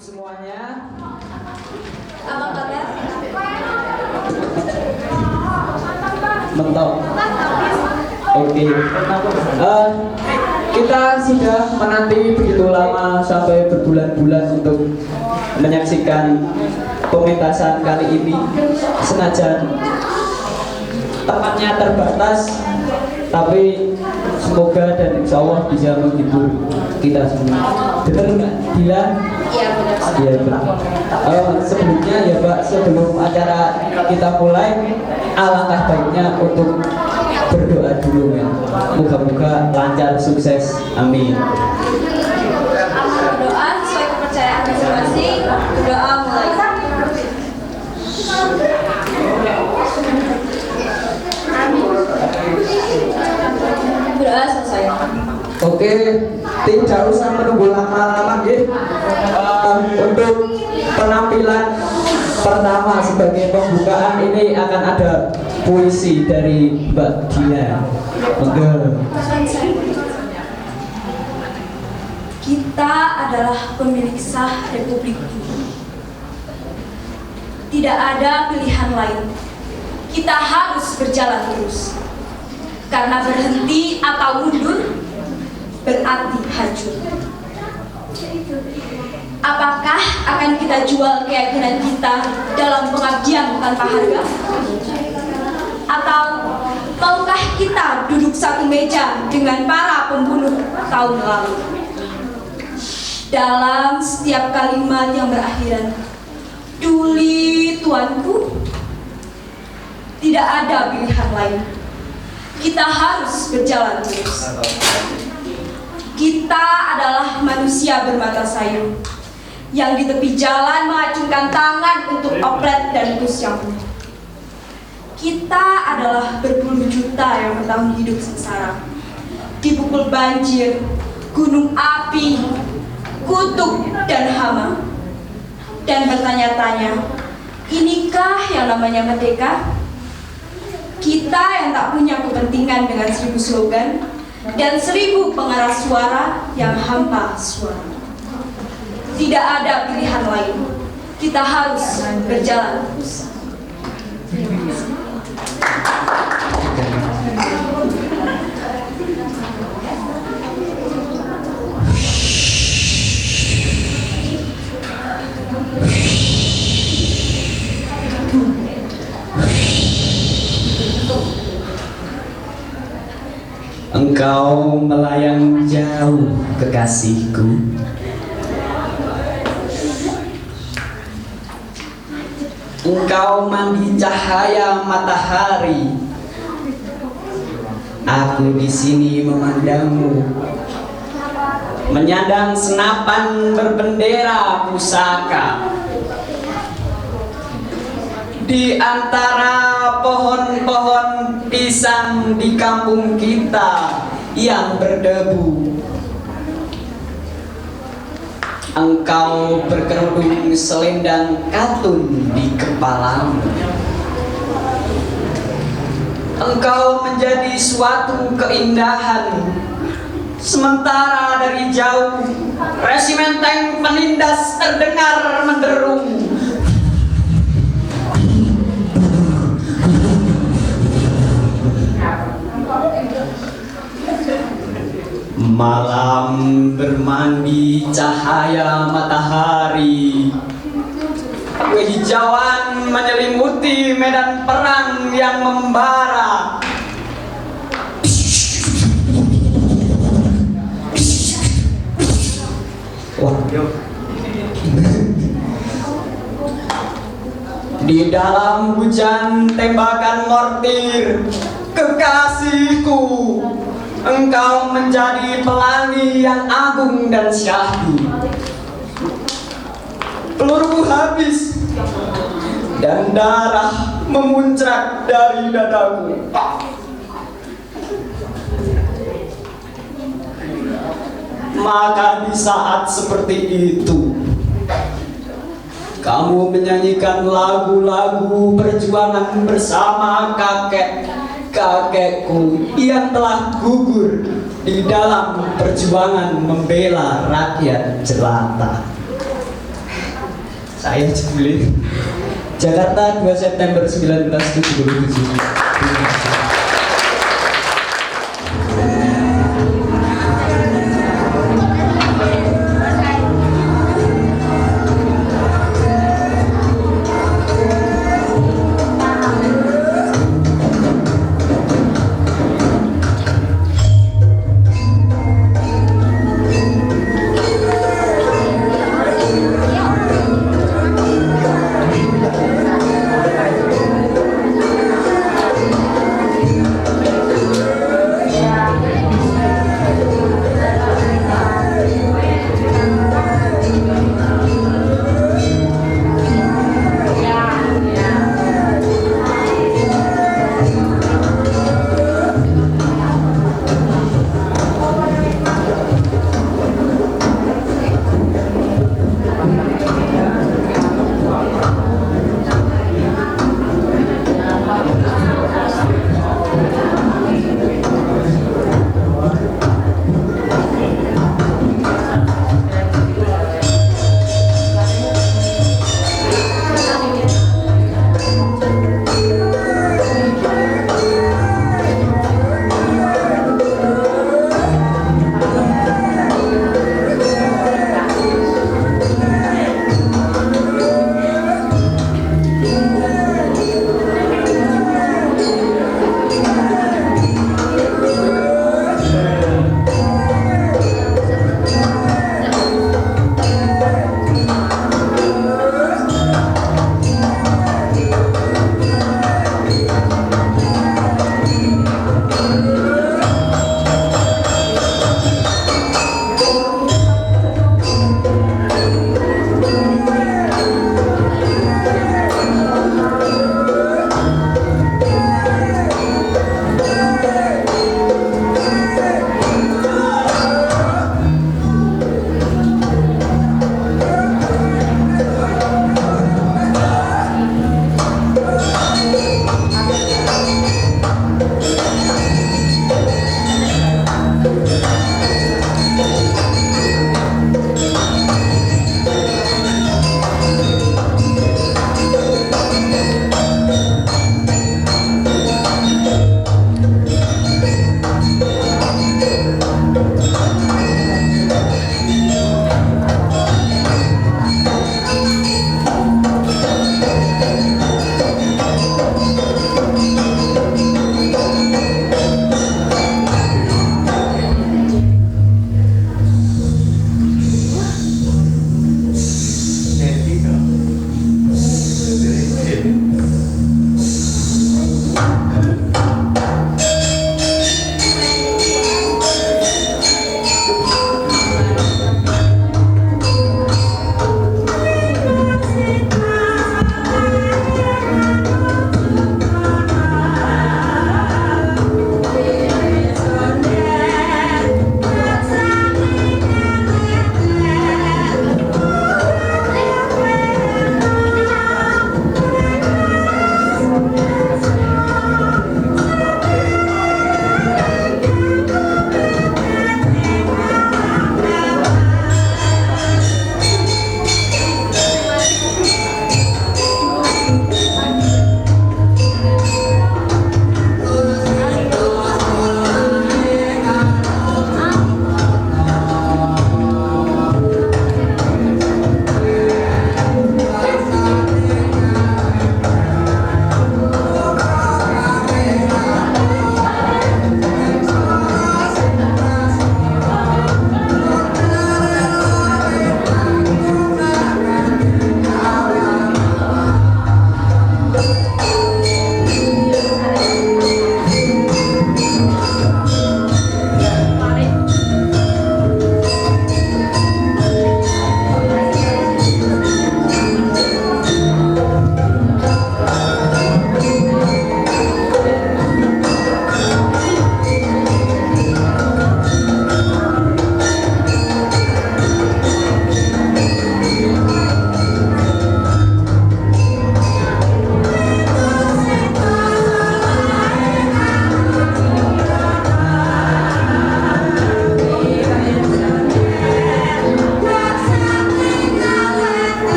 semuanya. Apa kabar? Mentok. Oke. Kita sudah menanti begitu lama sampai berbulan-bulan untuk menyaksikan pementasan kali ini. Senajan tempatnya terbatas, tapi semoga dan insya Allah bisa menghibur kita semua. Benar nggak, Dila? Iya benar. Iya benar. Sebelumnya ya Mbak, sebelum acara kita mulai, alangkah baiknya untuk berdoa dulu ya. Moga-moga lancar, sukses. Amin. Berdoa sesuai kepercayaan masing-masing. Berdoa mulai. Berdoa selesai. Oke, tidak usah menunggu lama-lama ya. Untuk penampilan pertama sebagai pembukaan ini akan ada puisi dari Mbak Dila. Monggo. Kita adalah pemilik sah Republik ini. Tidak ada pilihan lain. Kita harus berjalan terus. Karena berhenti atau mundur berarti hancur. Apakah akan kita jual keyakinan kita dalam pengabdian tanpa harga? Atau maukah kita duduk satu meja dengan para pembunuh tahun lalu? Dalam setiap kalimat yang berakhiran "Duli tuanku", tidak ada pilihan lain. Kita harus berjalan terus. Kita adalah manusia bermata sayu yang di tepi jalan mengacungkan tangan untuk oplet dan kus yang penuh. Kita adalah berpuluh juta yang bertahun hidup sengsara, dipukul banjir, gunung api, kutuk dan hama, dan bertanya-tanya, inikah yang namanya merdeka? Kita yang tak punya kepentingan dengan 1000 slogan dan 1000 pengeras suara yang hampa suara. Tidak ada pilihan lain. Kita harus berjalan terus. Engkau melayang jauh, kekasihku. Engkau mandi cahaya matahari. Aku di sini memandangmu, menyandang senapan berbendera pusaka. Di antara pohon-pohon pisang di kampung kita yang berdebu, engkau berkerudung selendang katun di kepalamu. Engkau menjadi suatu keindahan, sementara dari jauh resimen tank penindas terdengar menderung. Malam bermandi cahaya matahari, kehijauan menyelimuti medan perang yang membara. Di dalam hujan tembakan mortir, kekasihku, engkau menjadi pelangi yang agung dan syahdu. Peluru habis dan darah memuncrat dari dadaku. Maka di saat seperti itu, kamu menyanyikan lagu-lagu perjuangan bersama kakekku yang telah gugur di dalam perjuangan membela rakyat jelata. Saya Jibli. Jakarta 2 September 1977.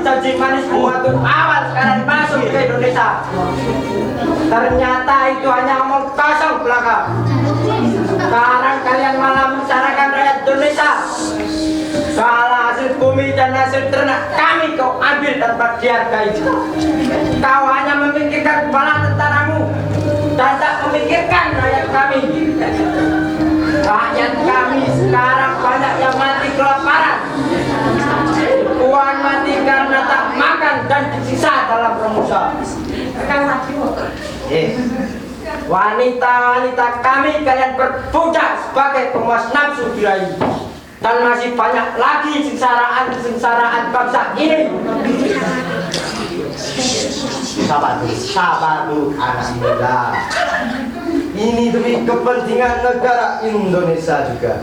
janji manis waktu awal sekarang masuk ke Indonesia. Ternyata itu hanya omong kosong belaka. Sekarang kalian malah membicarakan rakyat Indonesia. Kalau hasil bumi dan hasil ternak kami kau ambil tanpa dihargai. Kau hanya memikirkan bala tentaramu dan tak memikirkan rakyat kami. Rakyat kami sekarang banyak yang mati kelaparan. Puan mati karena tak makan dan disiksa dalam Romusa. Wanita-wanita kami kalian berbudak sebagai pemuas nafsu birahi. Dan masih banyak lagi sengsaraan bangsa ini. Sabar dulu anak muda. Ini demi kepentingan negara Indonesia juga.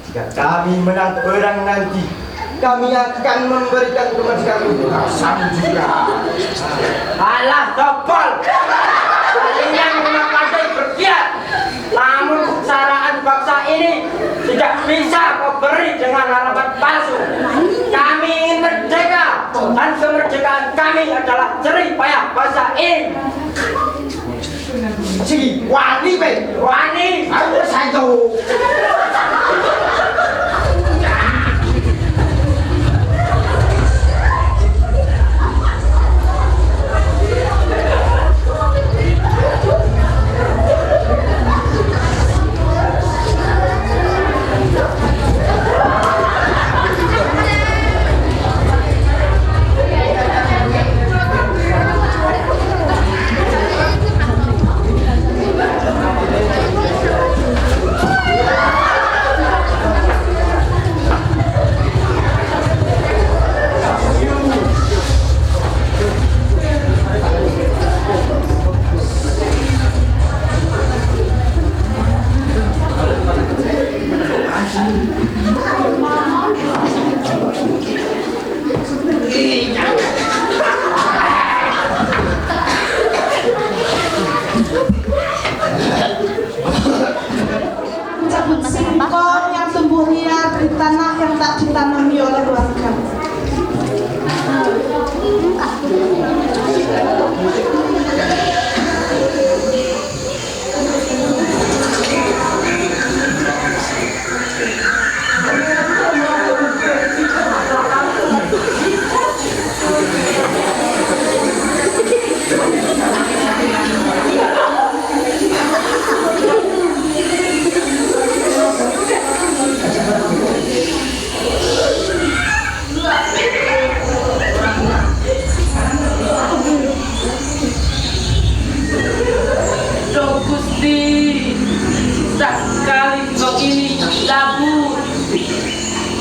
Jika kami menang perang nanti, kami akan memberikan kemerdekaan untuk kami juga. Alah topol, kalian memang pandai bergiat. Namun kesengsaraan bangsa ini tidak bisa kau beri dengan harapan palsu. Kami ingin merdeka, dan kemerdekaan kami adalah jerih payah bangsa ini. Si wani be, wani, ayo saja. Singkong yang tumbuh liar di tanah yang tak ditanami oleh warga.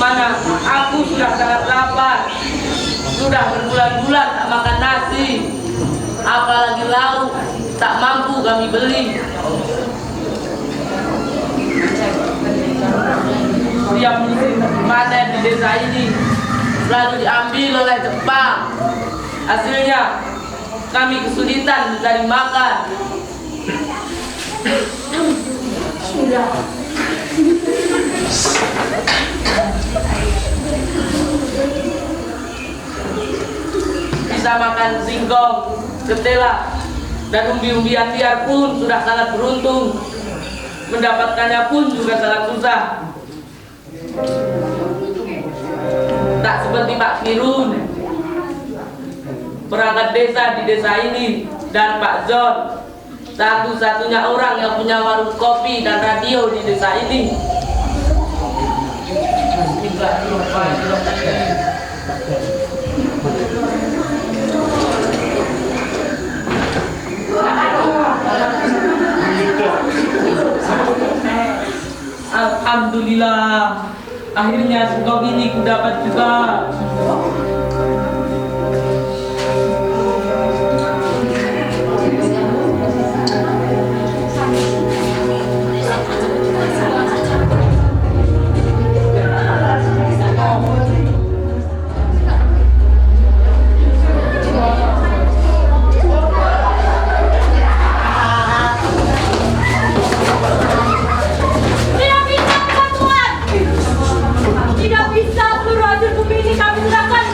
Mana aku sudah sangat lapar, sudah berbulan-bulan tak makan nasi, apalagi lauk tak mampu kami beli. Setiap musim panen di desa ini selalu diambil oleh Jepang. Hasilnya kami kesulitan mencari makan. Bisa makan singkong, ketela, dan umbi-umbian liar pun sudah sangat beruntung. Mendapatkannya pun juga sangat susah. Tak seperti Pak Kirun, perangkat desa di desa ini, dan Pak John, satu-satunya orang yang punya warung kopi dan radio di desa ini. Alhamdulillah, akhirnya singkong ini kudapat juga. Tidak bisa seluruh hasil bumi ini kami serahkan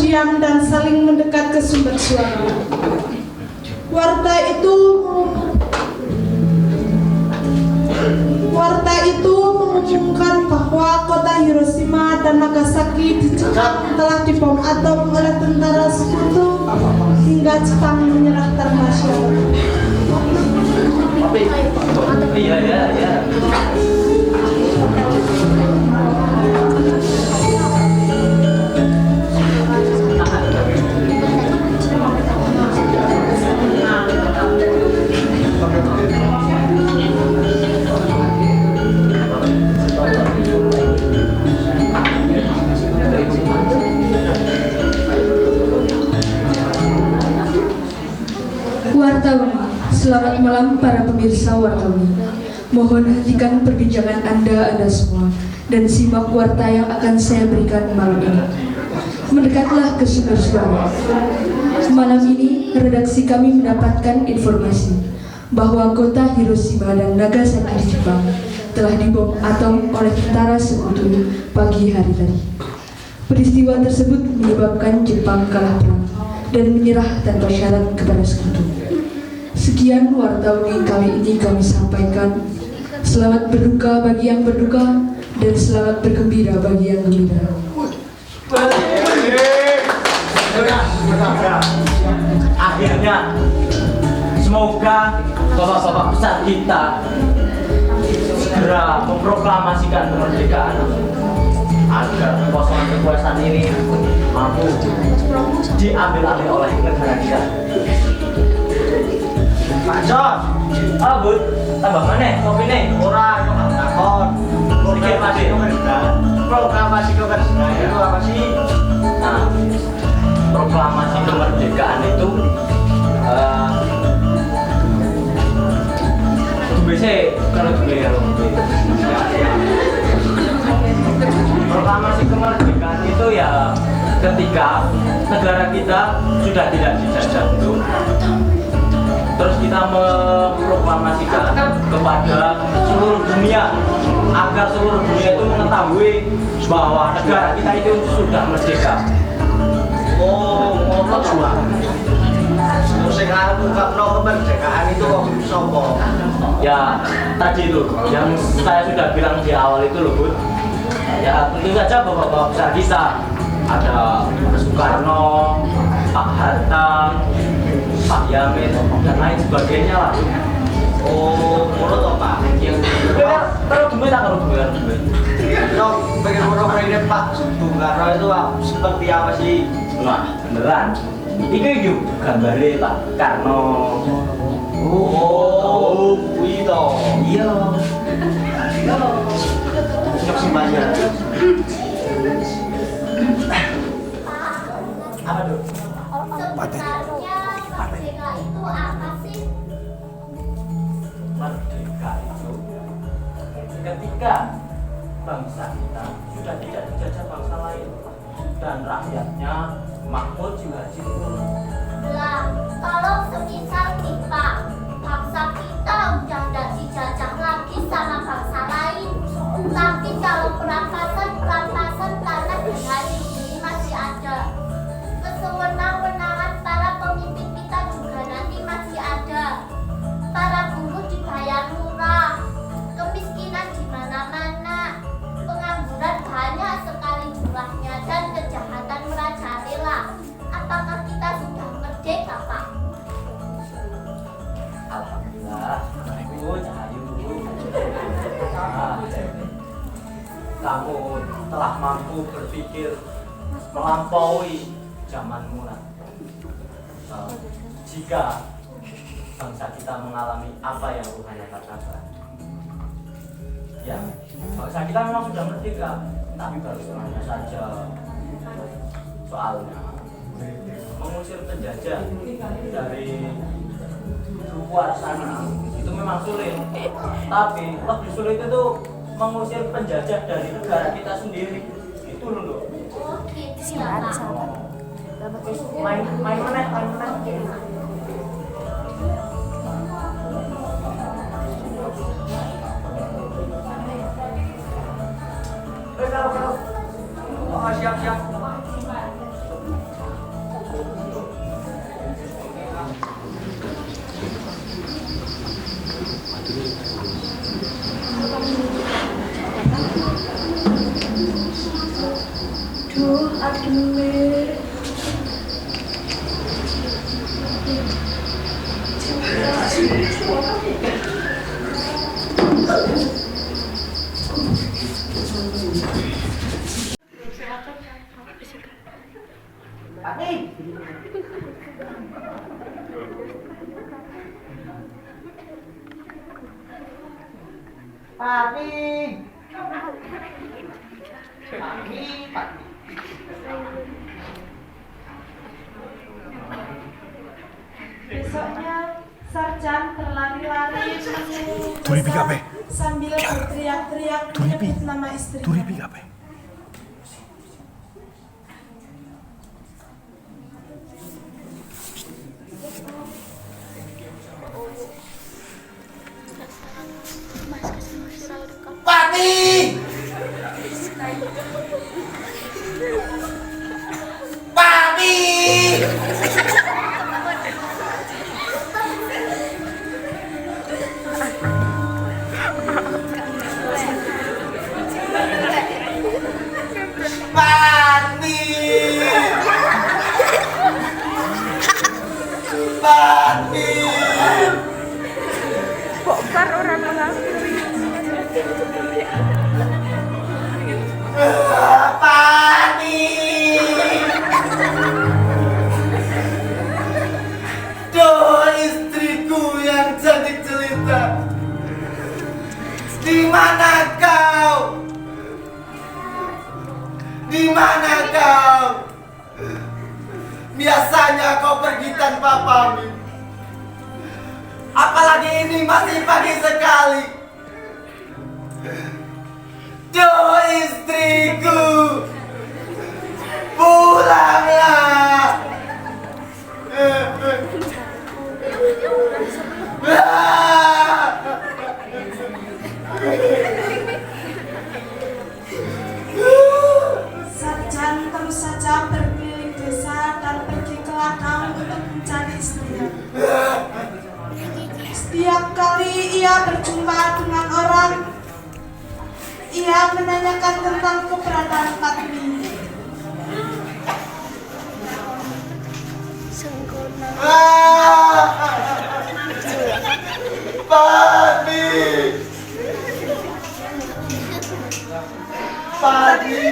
diam dan saling mendekat ke sumber suara. Warta itu mengumumkan bahwa kota Hiroshima dan Nagasaki dicekam telah dibom atom oleh tentara sekutu hingga Jepang menyerah tanpa syarat. Iya. Wartawan, selamat malam para pemirsa wartawan. Mohon hentikan perbincangan Anda semua dan simak warta yang akan saya berikan malam ini. Mendekatlah ke sumber suara. Malam ini, redaksi kami mendapatkan informasi bahwa kota Hiroshima dan Nagasaki di Jepang telah dibom atom oleh tentara sekutu pagi hari tadi. Peristiwa tersebut menyebabkan Jepang kalah perang dan menyerah tanpa syarat kepada sekutu. Sekian wartauni kali ini kami sampaikan. Selamat berduka bagi yang berduka dan selamat bergembira bagi yang gembira. Akhirnya, semoga bapak-bapak besar kita segera memproklamasikan kemerdekaan agar kekosongan kekuasaan ini mampu diambil alih oleh negara kita. Pak Jos, Bud, tambah mana? Kopi nih? Ora, yang takon. Sedikit masih. Proklamasi kemerdekaan itu apa sih? Nah, proklamasi kemerdekaan itu kalau proklamasi kemerdekaan itu ya ketika negara kita sudah tidak dijajah itu, terus kita memproklamasikan kepada seluruh dunia agar seluruh dunia itu mengetahui bahwa negara kita itu sudah merdeka. Oh, ngono juga. Sing arep ungkapno kemerdekaan itu kok sapa? Ya, tadi itu yang saya sudah bilang di awal itu loh, Bud. Ya, tentu saja bapak-bapak besar kita. Ada Soekarno, Pak Hatta, Pak Yamin, dan lain sebagainya lah. Oh, menurut Pak? Yang kalau duit tak kalau duit. Dok, bagaimana ini Pak Bung Karno itu seperti apa sih? Nah, beneran. Itu yuk gambarnya Pak Karno. Oh, itu. Iya. Siap semuanya. Apa tuh? Sebenarnya merdeka itu apa sih? Merdeka itu ketika bangsa kita sudah tidak dijajah bangsa lain dan rakyatnya makmur jiwa jipun. Lah, kalau semisal nih Pak, bangsa kita udah tidak dijajah lagi sama bangsa lain, tapi kalau perampasan tanah di hari ini masih ada. Kesewenang-wenangan para pemimpin kita juga nanti masih ada. Para buruh dibayar murah, kemiskinan di mana-mana, pengangguran banyak sekali jumlahnya dan kejahatan merajalela. Apakah kita sudah merdeka, Pak? Alhamdulillah, Cahayu. Kamu telah mampu berpikir melampaui zamanmu lah. Jika bangsa kita mengalami apa yang Tuhan katakan, ya bangsa kita memang sudah merdeka, tapi baru setengahnya saja. Soalnya mengusir penjajah dari luar sana itu memang sulit, tapi lebih sulit itu mengusir penjajah dari negara kita sendiri. Itu loh. Oh, gitu ya, Pak. Main meneh. Kalau. Oh, siap. Besoknya Sarjan berlari-lari Turi PKP. sambil berteriak-teriak menyebut nama istrinya. Turi PKP. Di mana kau? Di mana kau? Biasanya kau pergi tanpa pamit. Apalagi ini masih pagi sekali. Duh istriku, pulanglah. Sarjan terus saja berkeliling desa dan pergi ke ladang untuk mencari istrinya. Setiap kali ia berjumpa dengan orang, ia menanyakan tentang keberadaan Patmi. Padi.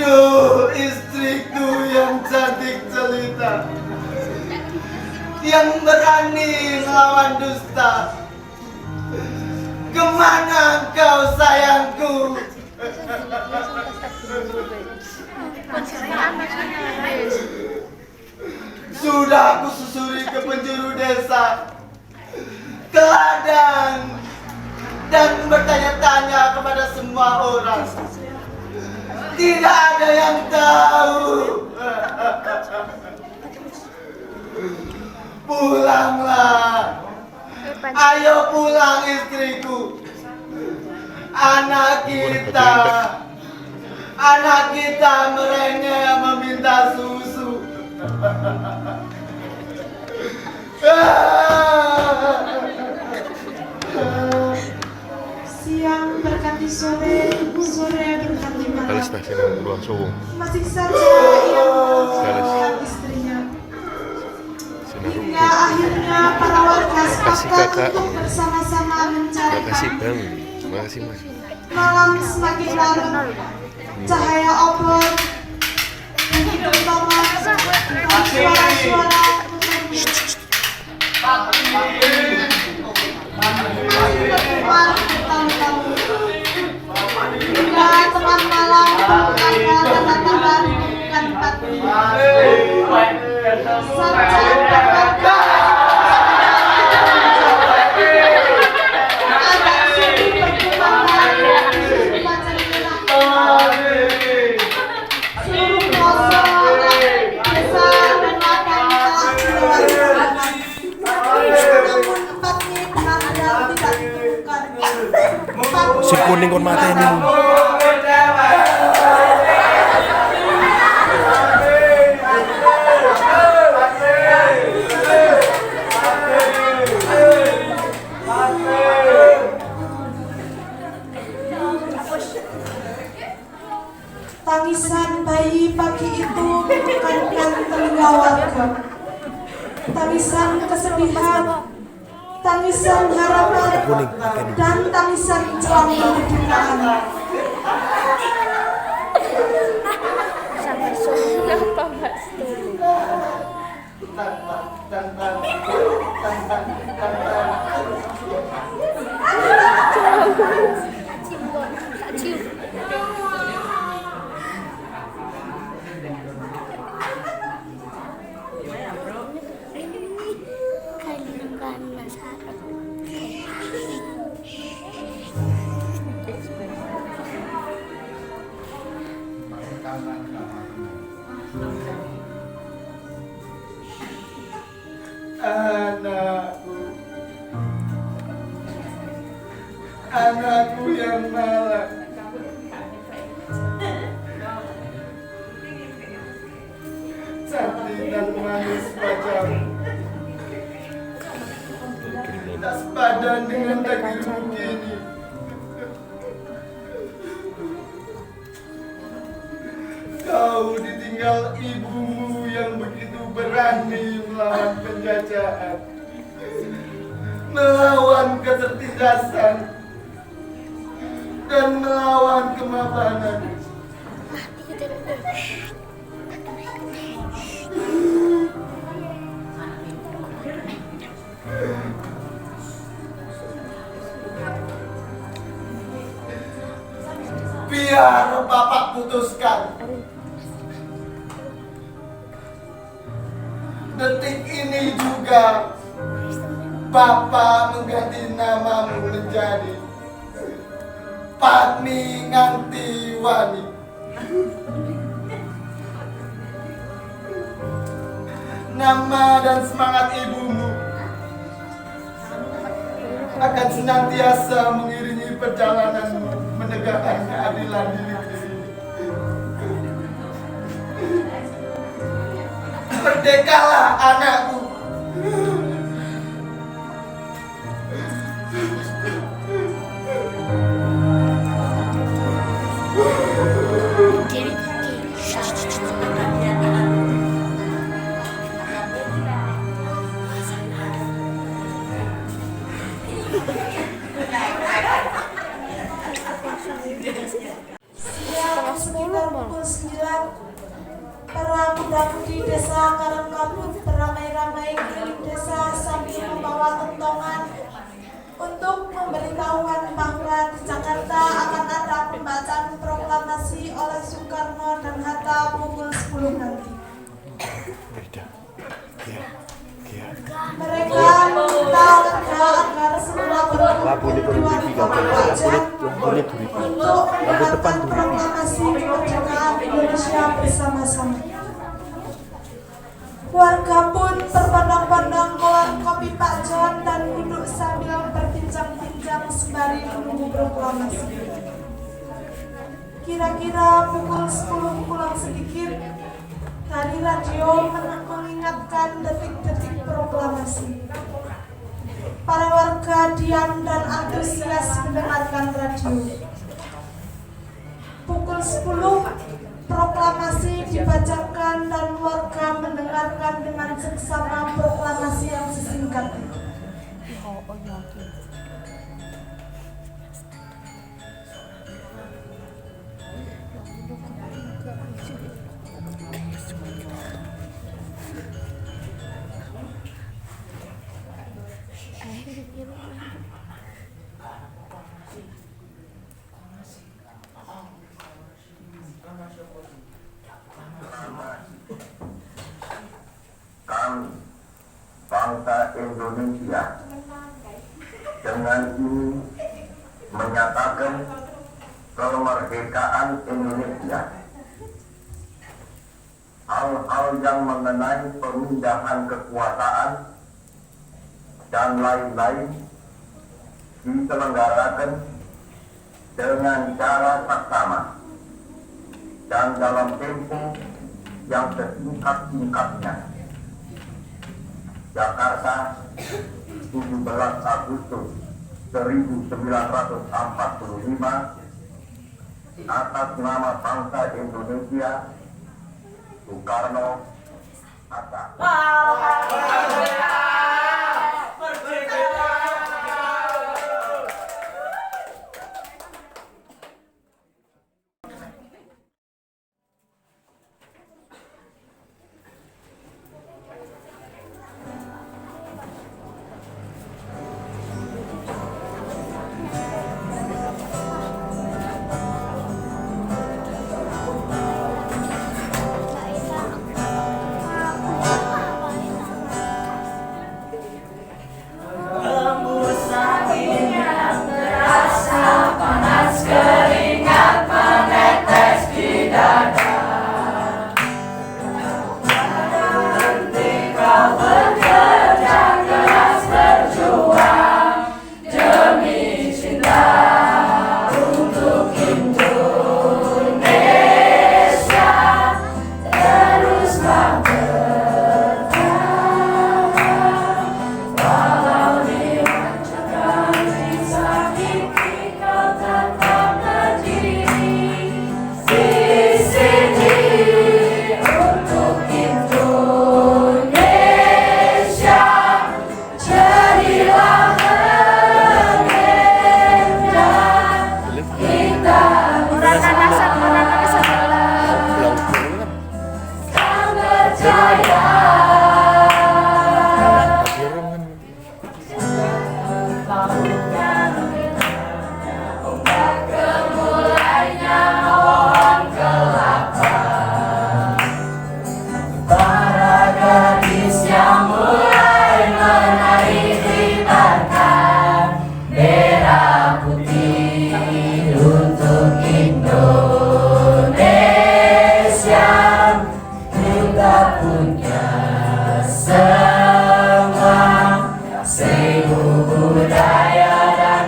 Duh, istriku yang cantik jelita, yang berani melawan dusta. Kemana kau sayangku? Sudah aku susuri ke penjuru desa, ke ladang, dan bertanya-tanya kepada semua orang. Tidak ada yang tahu. Pulanglah. Ayo pulang istriku. Anak kita merengek meminta susu. Siang berganti sore, sore berganti malam. Langsung. Masih saja ia mengecewakan istrinya. Hingga akhirnya para warga sepakat untuk bersama-sama mencari Patmi. Makasih Mas. Malam semakin larut, cahaya obor bunyi dentuman dan suara-suara bertalu-talu. Hingga tengah malam Si kuning kon mateni. Tangisan bayi pagi itu menekankan telinga warga. Tangisan kesedihan, tangisan harapan, dan tangisan jelang kemerdekaan. Anakku yang malang, cantik dan manis wajahmu, tak sepadan dengan dagingmu kini. Kau ditinggal ibumu yang begitu berani melawan penjajahan, melawan ketertindasan, dan melawan kemapanan. Biar Bapak putuskan. Detik ini juga Bapak mengganti namamu menjadi Patmi Nganti Wani. Nama dan semangat ibumu akan senantiasa mengiringi perjalananmu menegakkan keadilan di negeri ini. Merdekalah anakku. Siang sekitar pukul 9, para muda-mudi desa Karangkabut beramai-ramai keliling desa sambil membawa kentongan untuk memberitahuan bahwa di Jakarta akan ada pembacaan proklamasi oleh Soekarno dan Hatta pukul 10 nanti. Mereka meminta warga agar semua berkumpul di Wajan untuk mendengarkan proklamasi kemerdekaan Indonesia bersama-sama. Warga pun terpandang-pandang mewarung kopi Pak John dan duduk sambil berbincang-bincang sembari menunggu proklamasi. Kira-kira pukul 10 kurang sedikit, tadi radio mengingatkan detik-detik proklamasi. Para warga diam dan antusias mendengarkan radio. Pukul 10, proklamasi dibacakan dan warga mendengarkan dengan seksama proklamasi yang sesingkat itu. Indonesia. Dengan ini menyatakan kemerdekaan Indonesia. Hal-hal yang mengenai pemindahan kekuasaan dan lain-lain diselenggarakan dengan cara saksama dan dalam tempo yang sesingkat-singkatnya. Jakarta, 17 Agustus 1945, atas nama bangsa Indonesia, Soekarno Hatta.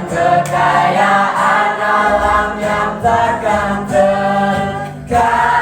Kekayaan alam yang takkan terganti.